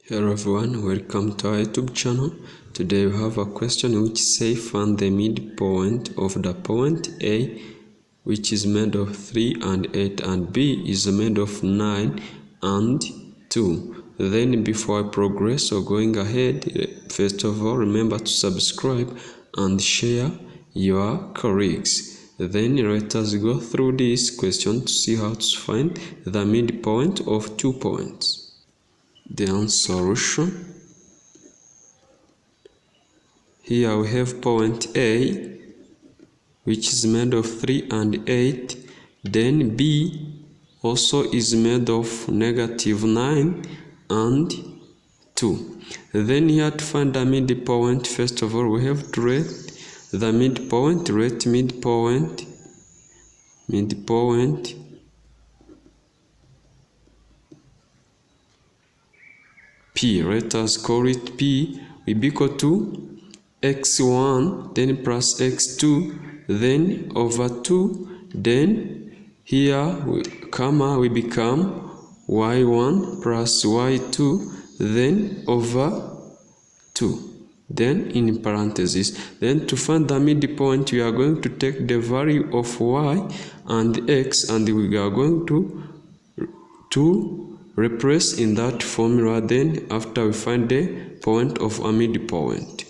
Hello everyone, welcome to our YouTube channel. Today we have a question which says find the midpoint of the point A, which is made of 3 and 8, and B is made of 9 and 2. Then before I progress or going ahead, first of all remember to subscribe and share your colleagues. Then let us go through this question to see how to find the midpoint of 2 points. Then solution. Here we have point A, which is made of 3 and 8. Then B also is made of -9 and 2. Then here to find the midpoint, first of all we have to write the midpoint. Write midpoint P. Let us call it P will be equal to x1 then plus x2 then over 2. Then here we become y1 plus y2 then over 2. Then in parentheses. Then to find the midpoint we are going to take the value of y and x and we are going to replace in that formula. Then after we find the point of a midpoint,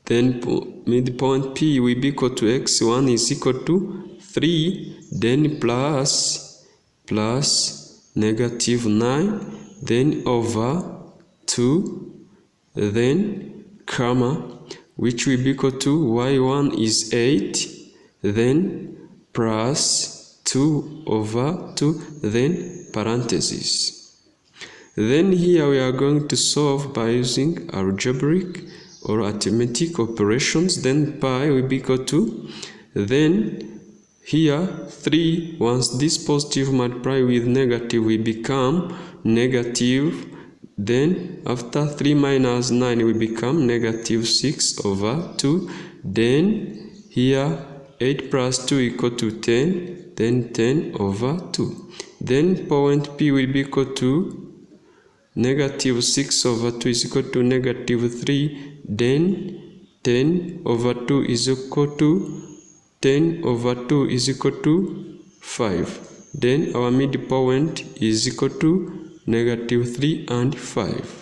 then midpoint P will be equal to x1 is equal to 3 then plus -9 then over 2 then comma, which will be equal to y1 is 8 then plus 2 over 2 then parentheses. Then here we are going to solve by using algebraic or arithmetic operations. Then pi will be equal to, then here 3, once this positive multiply with negative will become negative. Then after 3 minus 9 will become -6 over 2. Then here 8 plus 2 equal to 10, then 10 over 2. Then point P will be equal to -6 over 2 is equal to -3, then 10 over 2 is equal to 10 over 2 is equal to 5. Then our midpoint is equal to -3 and 5.